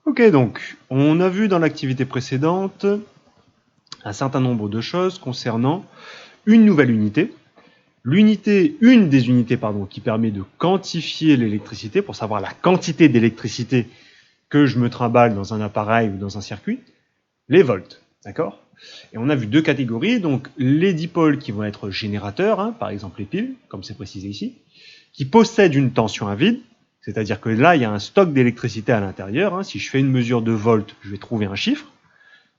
Ok, donc, on a vu dans l'activité précédente un certain nombre de choses concernant une nouvelle unité. Une des unités qui permet de quantifier l'électricité, pour savoir la quantité d'électricité que je me trimballe dans un appareil ou dans un circuit, les volts, d'accord? Et on a vu deux catégories, donc les dipôles qui vont être générateurs, hein, par exemple les piles, comme c'est précisé ici, qui possèdent une tension à vide, c'est-à-dire que là, il y a un stock d'électricité à l'intérieur. Hein. Si je fais une mesure de volts, je vais trouver un chiffre,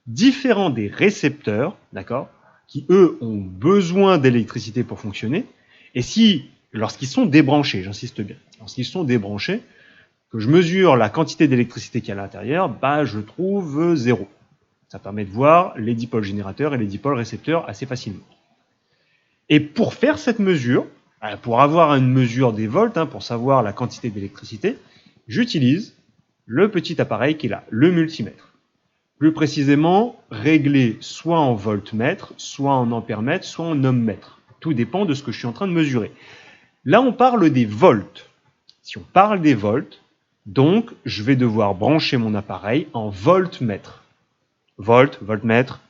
différent des récepteurs, d'accord, qui eux ont besoin d'électricité pour fonctionner. Et si, lorsqu'ils sont débranchés, j'insiste bien, lorsqu'ils sont débranchés, que je mesure la quantité d'électricité qu'il y a à l'intérieur, bah, je trouve 0. Ça permet de voir les dipôles générateurs et les dipôles récepteurs assez facilement. Et pour faire cette mesure, pour avoir une mesure des volts, hein, pour savoir la quantité d'électricité, j'utilise le petit appareil qui est là, le multimètre. Plus précisément, réglé soit en voltmètre, soit en ampèremètre, soit en ohmmètre. Tout dépend de ce que je suis en train de mesurer. Là, on parle des volts. Si on parle des volts, donc je vais devoir brancher mon appareil en voltmètre. Volt, voltmètre,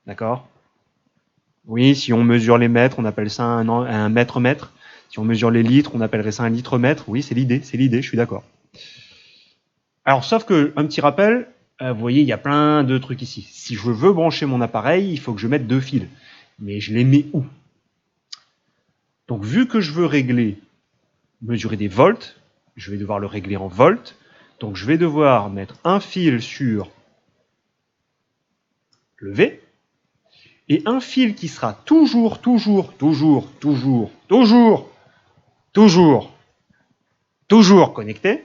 d'accord? Oui, si on mesure les mètres, on appelle ça un mètre-mètre. Si on mesure les litres, on appellerait ça un litre-mètre. Oui, c'est l'idée, je suis d'accord. Alors, sauf que, un petit rappel, vous voyez, il y a plein de trucs ici. Si je veux brancher mon appareil, il faut que je mette 2 fils. Mais je les mets où? Donc, vu que je veux mesurer des volts, je vais devoir le régler en volts. Donc, je vais devoir mettre un fil sur le V, et un fil qui sera toujours connecté,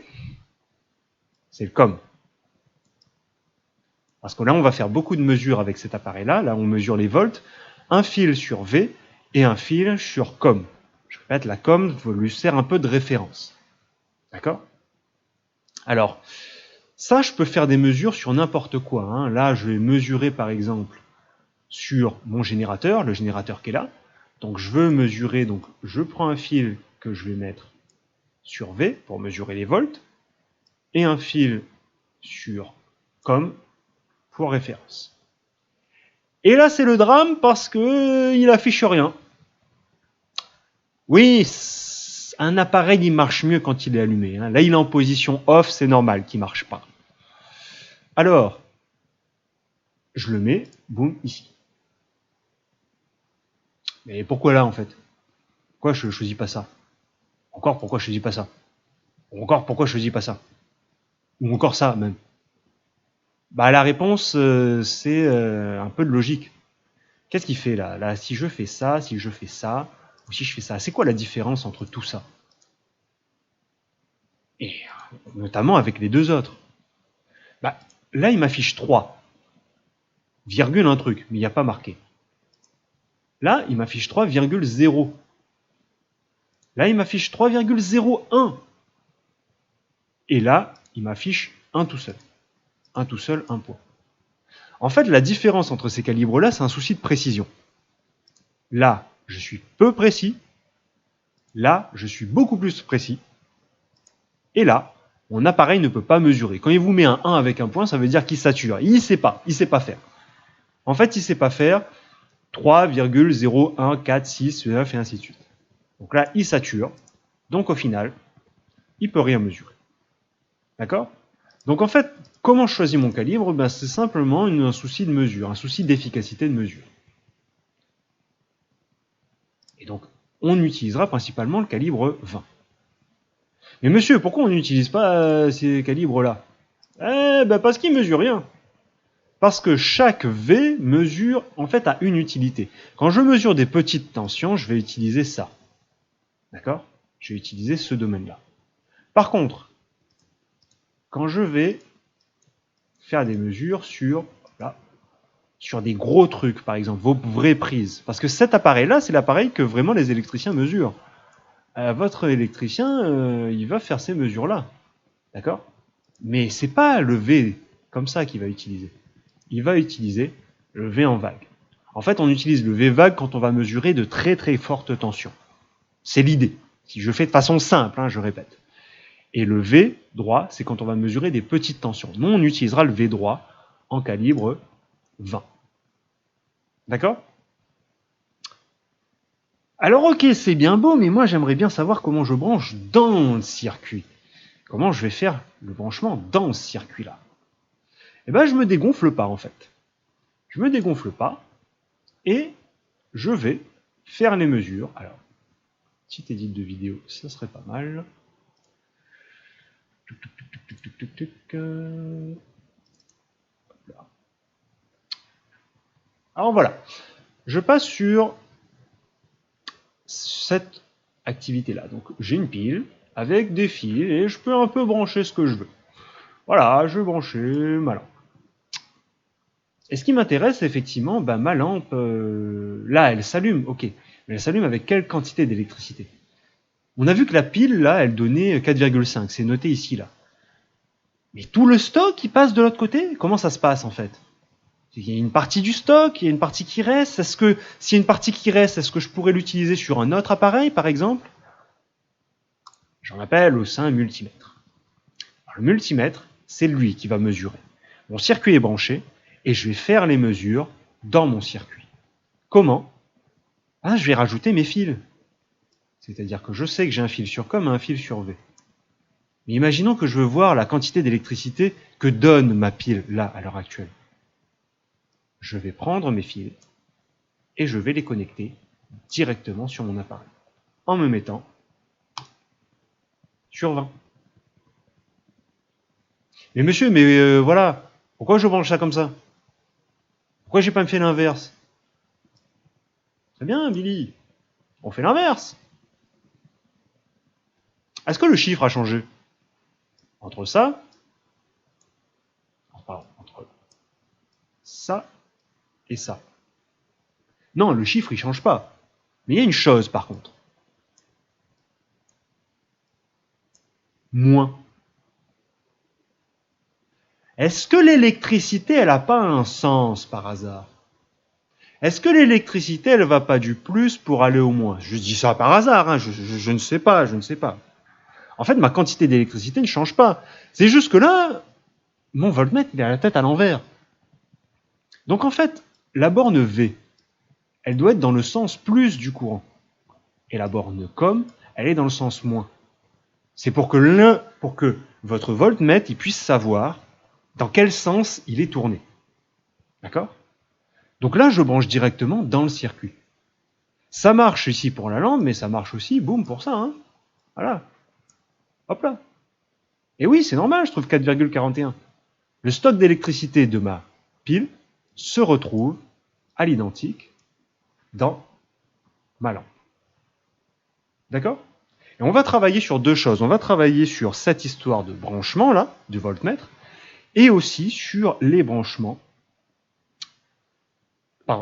c'est le COM. Parce que là, on va faire beaucoup de mesures avec cet appareil-là. Là, on mesure les volts. Un fil sur V et un fil sur COM. Je répète, la COM lui sert un peu de référence. D'accord? Alors, ça, je peux faire des mesures sur n'importe quoi. Hein. Là, je vais mesurer, par exemple, sur mon générateur, le générateur qui est là. Donc, je veux mesurer, donc je prends un fil que je vais mettre sur V pour mesurer les volts et un fil sur COM pour référence. Et là, c'est le drame parce que il affiche rien. Oui, un appareil, il marche mieux quand il est allumé. Hein. Là, il est en position off, c'est normal qu'il ne marche pas. Alors, je le mets, boum, ici. Mais pourquoi là, en fait? Pourquoi je ne choisis pas ça? Encore, pourquoi je ne choisis pas ça? Encore, pourquoi je ne choisis pas ça? Ou encore ça, même. Bah, la réponse, c'est un peu de logique. Qu'est-ce qu'il fait là? Là, si je fais ça, si je fais ça, ou si je fais ça, c'est quoi la différence entre tout ça? Et notamment avec les deux autres. Bah, là, il m'affiche 3, virgule un truc, mais il n'y a pas marqué. Là, il m'affiche 3,0. Là, il m'affiche 3,01. Et là, il m'affiche un tout seul. Un tout seul, un point. En fait, la différence entre ces calibres-là, c'est un souci de précision. Là, je suis peu précis. Là, je suis beaucoup plus précis. Et là, mon appareil ne peut pas mesurer. Quand il vous met un 1 avec un point, ça veut dire qu'il sature. Il ne sait pas faire. En fait, il ne sait pas faire 3,0146 9 et ainsi de suite. Donc là, il sature. Donc au final, il ne peut rien mesurer. D'accord? Donc en fait, comment je choisis mon calibre? Ben, c'est simplement un souci de mesure, un souci d'efficacité de mesure. Et donc, on utilisera principalement le calibre 20. Mais monsieur, pourquoi on n'utilise pas ces calibres-là? Parce qu'ils ne mesurent rien. Parce que chaque V mesure, en fait, a une utilité. Quand je mesure des petites tensions, je vais utiliser ça. D'accord? Je vais utiliser ce domaine-là. Par contre, quand je vais faire des mesures sur des gros trucs, par exemple, vos vraies prises, parce que cet appareil-là, c'est l'appareil que vraiment les électriciens mesurent. Votre électricien, il va faire ces mesures-là. D'accord? Mais c'est pas le V comme ça qu'il va utiliser. Il va utiliser le V en vague. En fait, on utilise le V vague quand on va mesurer de très très fortes tensions. C'est l'idée. Si je fais de façon simple, hein, je répète. Et le V droit, c'est quand on va mesurer des petites tensions. Nous, on utilisera le V droit en calibre 20. D'accord? Alors ok, c'est bien beau, mais moi j'aimerais bien savoir comment je branche dans le circuit. Comment je vais faire le branchement dans ce circuit-là? Eh bien, je me dégonfle pas en fait. Je me dégonfle pas et je vais faire les mesures. Alors, petite édite de vidéo, ça serait pas mal. Alors voilà, je passe sur cette activité-là. Donc j'ai une pile avec des fils et je peux un peu brancher ce que je veux. Voilà, je vais brancher ma lampe. Et ce qui m'intéresse, effectivement, ma lampe, là, elle s'allume, ok. Mais elle s'allume avec quelle quantité d'électricité? On a vu que la pile, là, elle donnait 4,5. C'est noté ici, là. Mais tout le stock, il passe de l'autre côté? Comment ça se passe, en fait? Il y a une partie du stock, il y a une partie qui reste. Est-ce que, s'il y a une partie qui reste, est-ce que je pourrais l'utiliser sur un autre appareil, par exemple? J'en appelle aussi un multimètre. Alors, le multimètre, c'est lui qui va mesurer. Mon circuit est branché et je vais faire les mesures dans mon circuit. Comment? Je vais rajouter mes fils. C'est-à-dire que je sais que j'ai un fil sur COM et un fil sur V. Mais imaginons que je veux voir la quantité d'électricité que donne ma pile là, à l'heure actuelle. Je vais prendre mes fils et je vais les connecter directement sur mon appareil en me mettant sur 20. Mais monsieur, voilà, pourquoi je branche ça comme ça? Pourquoi j'ai pas fait l'inverse? C'est bien, Billy, on fait l'inverse. Est-ce que le chiffre a changé? Entre ça, entre ça et ça. Non, le chiffre, il change pas. Mais il y a une chose, par contre. Moins. Est-ce que l'électricité, elle n'a pas un sens, par hasard? Est-ce que l'électricité, elle va pas du plus pour aller au moins? Je dis ça par hasard, hein, je ne sais pas, je ne sais pas. En fait, ma quantité d'électricité ne change pas. C'est juste que là, mon voltmètre, il a la tête à l'envers. Donc en fait, la borne V, elle doit être dans le sens plus du courant. Et la borne COM, elle est dans le sens moins. C'est pour que votre voltmètre il puisse savoir dans quel sens il est tourné. D'accord? Donc là, je branche directement dans le circuit. Ça marche ici pour la lampe, mais ça marche aussi, boum, pour ça. Hein. Voilà. Hop là. Et oui, c'est normal, je trouve 4,41. Le stock d'électricité de ma pile se retrouve à l'identique dans ma lampe. D'accord? Et on va travailler sur deux choses. On va travailler sur cette histoire de branchement, là, du voltmètre, et aussi sur les branchements,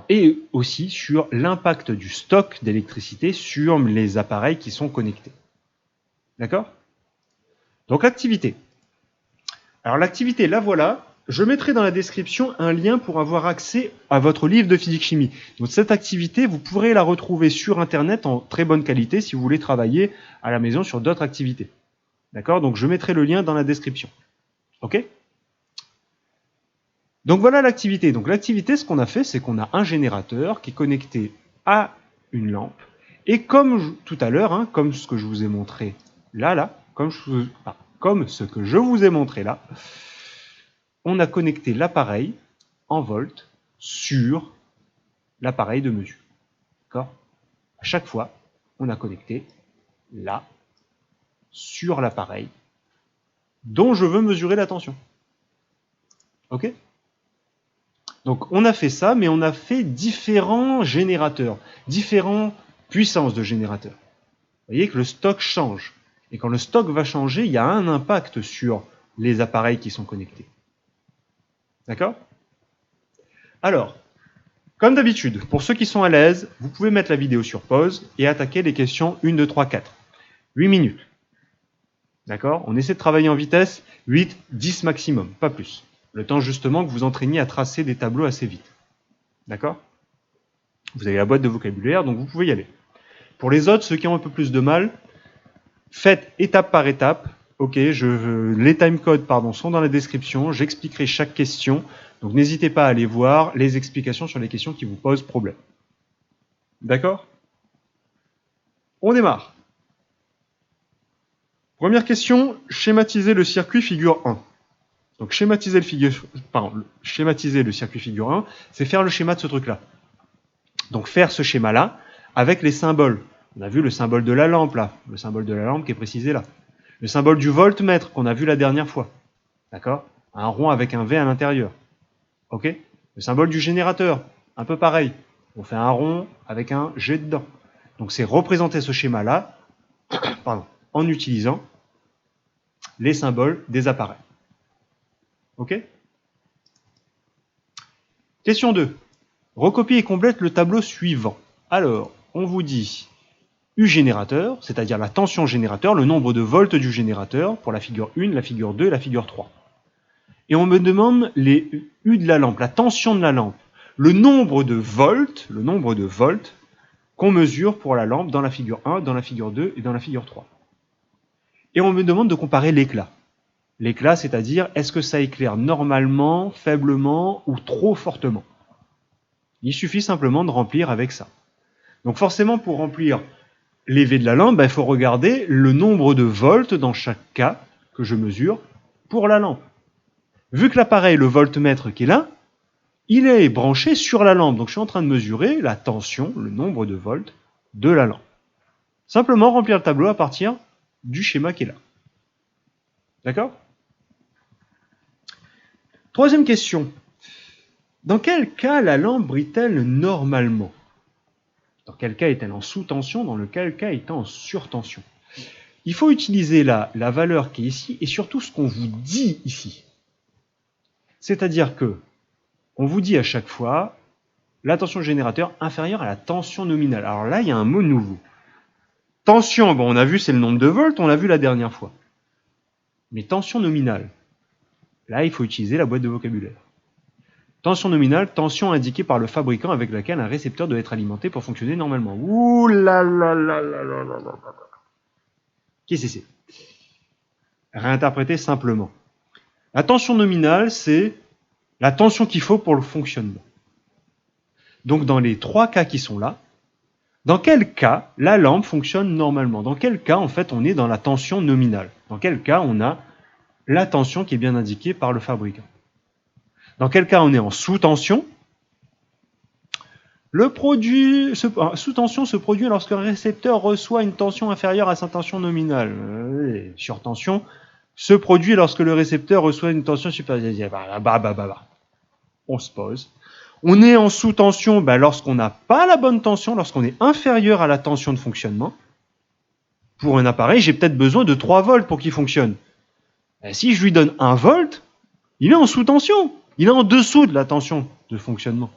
et aussi sur l'impact du stock d'électricité sur les appareils qui sont connectés. D'accord? Donc l'activité. Alors l'activité, la voilà. Je mettrai dans la description un lien pour avoir accès à votre livre de physique-chimie. Donc cette activité, vous pourrez la retrouver sur Internet en très bonne qualité si vous voulez travailler à la maison sur d'autres activités. D'accord? Donc je mettrai le lien dans la description. Ok? Donc voilà l'activité. Donc l'activité, ce qu'on a fait, c'est qu'on a un générateur qui est connecté à une lampe. Et comme tout à l'heure, hein, comme ce que je vous ai montré là, comme ce que je vous ai montré là, on a connecté l'appareil en volts sur l'appareil de mesure. D'accord? À chaque fois, on a connecté là sur l'appareil dont je veux mesurer la tension. Ok? Donc on a fait ça, mais on a fait différents générateurs, différentes puissances de générateurs. Vous voyez que le stock change. Et quand le stock va changer, il y a un impact sur les appareils qui sont connectés. D'accord? Alors, comme d'habitude, pour ceux qui sont à l'aise, vous pouvez mettre la vidéo sur pause et attaquer les questions 1, 2, 3, 4. 8 minutes. D'accord? On essaie de travailler en vitesse 8, 10 maximum, pas plus. Le temps justement que vous entraîniez à tracer des tableaux assez vite. D'accord? Vous avez la boîte de vocabulaire, donc vous pouvez y aller. Pour les autres, ceux qui ont un peu plus de mal, faites étape par étape. Ok, les timecodes sont dans la description, j'expliquerai chaque question, donc n'hésitez pas à aller voir les explications sur les questions qui vous posent problème. D'accord? On démarre. Première question, schématiser le circuit figure 1. Donc schématiser le circuit figure 1, c'est faire le schéma de ce truc-là. Donc faire ce schéma-là avec les symboles. On a vu le symbole de la lampe là, le symbole de la lampe qui est précisé là. Le symbole du voltmètre qu'on a vu la dernière fois. D'accord? Un rond avec un V à l'intérieur. Ok? Le symbole du générateur, un peu pareil. On fait un rond avec un G dedans. Donc c'est représenter ce schéma-là en utilisant les symboles des appareils. Ok? Question 2. Recopie et complète le tableau suivant. Alors, on vous dit U générateur, c'est-à-dire la tension générateur, le nombre de volts du générateur pour la figure 1, la figure 2 et la figure 3. Et on me demande les U de la lampe, la tension de la lampe, le nombre de volts qu'on mesure pour la lampe dans la figure 1, dans la figure 2 et dans la figure 3. Et on me demande de comparer l'éclat. L'éclat, c'est-à-dire est-ce que ça éclaire normalement, faiblement ou trop fortement. Il suffit simplement de remplir avec ça. Donc forcément, pour remplir les V de la lampe, il faut regarder le nombre de volts dans chaque cas que je mesure pour la lampe. Vu que l'appareil, le voltmètre qui est là, il est branché sur la lampe. Donc je suis en train de mesurer la tension, le nombre de volts de la lampe. Simplement remplir le tableau à partir du schéma qui est là. D'accord? Troisième question. Dans quel cas la lampe brille-t-elle normalement? Dans quel cas est-elle en sous-tension? Dans lequel cas est-elle en surtension? Il faut utiliser la valeur qui est ici et surtout ce qu'on vous dit ici. C'est-à-dire que on vous dit à chaque fois la tension générateur inférieure à la tension nominale. Alors là, il y a un mot nouveau. Tension, on a vu c'est le nombre de volts, on l'a vu la dernière fois. Mais tension nominale, là, il faut utiliser la boîte de vocabulaire. Tension nominale, tension indiquée par le fabricant avec laquelle un récepteur doit être alimenté pour fonctionner normalement. Ouh là là là là là là là. Qu'est-ce que c'est? Réinterpréter simplement. La tension nominale, c'est la tension qu'il faut pour le fonctionnement. Donc dans les trois cas qui sont là, dans quel cas la lampe fonctionne normalement? Dans quel cas, en fait, on est dans la tension nominale? Dans quel cas on a la tension qui est bien indiquée par le fabricant? Dans quel cas on est en sous-tension? Sous-tension se produit lorsque le récepteur reçoit une tension inférieure à sa tension nominale. Surtension se produit lorsque le récepteur reçoit une tension supérieure. On se pose. On est en sous-tension lorsqu'on n'a pas la bonne tension, lorsqu'on est inférieur à la tension de fonctionnement. Pour un appareil, j'ai peut-être besoin de 3 volts pour qu'il fonctionne. Si je lui donne 1 volt, il est en sous-tension. Il est en dessous de la tension de fonctionnement.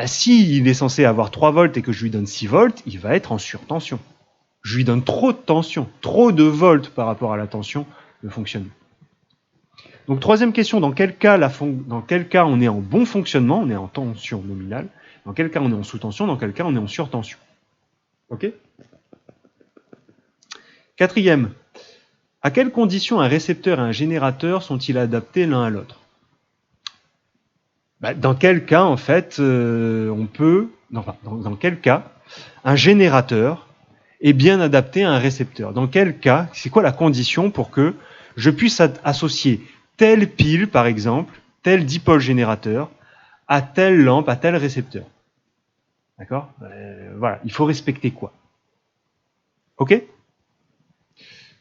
S'il est censé avoir 3 volts et que je lui donne 6 volts, il va être en surtension. Je lui donne trop de tension, trop de volts par rapport à la tension de fonctionnement. Donc troisième question, dans quel cas on est en bon fonctionnement, on est en tension nominale, dans quel cas on est en sous-tension, dans quel cas on est en surtension. Ok? Quatrième, à quelles conditions un récepteur et un générateur sont-ils adaptés l'un à l'autre? Dans quel cas, en fait, dans quel cas un générateur est bien adapté à un récepteur? Dans quel cas, c'est quoi la condition pour que je puisse associer telle pile, par exemple, tel dipôle générateur, à telle lampe, à tel récepteur? D'accord? Voilà, il faut respecter quoi? Ok?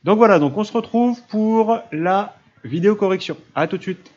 Donc voilà, donc on se retrouve pour la vidéo correction. À tout de suite.